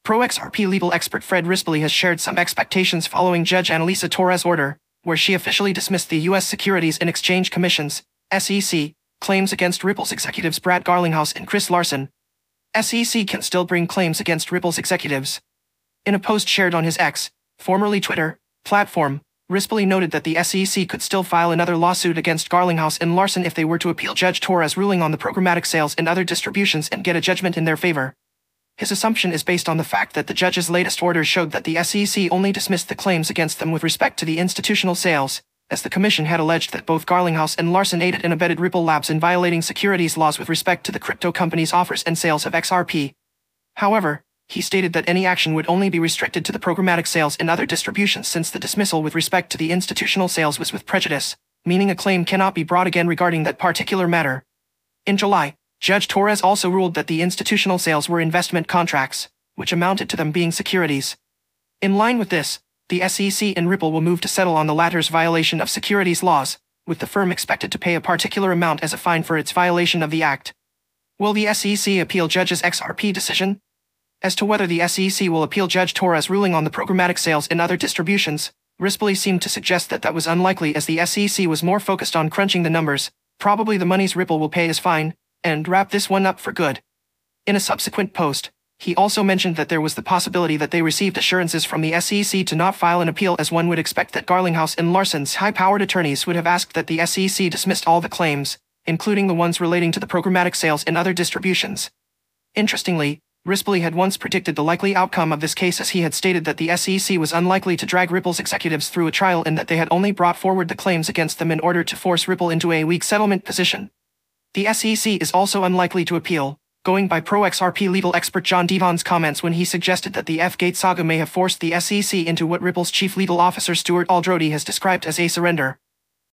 Pro-XRP legal expert Fred Rispoli has shared some expectations following Judge Annalisa Torres' order, where she officially dismissed the U.S. Securities and Exchange Commission's (SEC) claims against Ripple's executives Brad Garlinghouse and Chris Larsen. SEC can still bring claims against Ripple's executives. In a post shared on his X, formerly Twitter, platform, Rispoli noted that the SEC could still file another lawsuit against Garlinghouse and Larsen if they were to appeal Judge Torres' ruling on the programmatic sales and other distributions and get a judgment in their favor. His assumption is based on the fact that the judge's latest order showed that the SEC only dismissed the claims against them with respect to the institutional sales, as the commission had alleged that both Garlinghouse and Larsen aided and abetted Ripple Labs in violating securities laws with respect to the crypto company's offers and sales of XRP. However, he stated that any action would only be restricted to the programmatic sales and other distributions since the dismissal with respect to the institutional sales was with prejudice, meaning a claim cannot be brought again regarding that particular matter. In July, Judge Torres also ruled that the institutional sales were investment contracts, which amounted to them being securities. In line with this, the SEC and Ripple will move to settle on the latter's violation of securities laws, with the firm expected to pay a particular amount as a fine for its violation of the act. Will the SEC appeal Judge's XRP decision? As to whether the SEC will appeal Judge Torres' ruling on the programmatic sales and other distributions, Rispoli seemed to suggest that was unlikely as the SEC was more focused on crunching the numbers, probably the monies Ripple will pay as fine, and wrap this one up for good. In a subsequent post, he also mentioned that there was the possibility that they received assurances from the SEC to not file an appeal, as one would expect that Garlinghouse and Larsen's high-powered attorneys would have asked that the SEC dismissed all the claims, including the ones relating to the programmatic sales and other distributions. Interestingly, Rispoli had once predicted the likely outcome of this case, as he had stated that the SEC was unlikely to drag Ripple's executives through a trial and that they had only brought forward the claims against them in order to force Ripple into a weak settlement position. The SEC is also unlikely to appeal, going by Pro-XRP legal expert John Devon's comments when he suggested that the F-Gate saga may have forced the SEC into what Ripple's chief legal officer Stuart Aldrody has described as a surrender.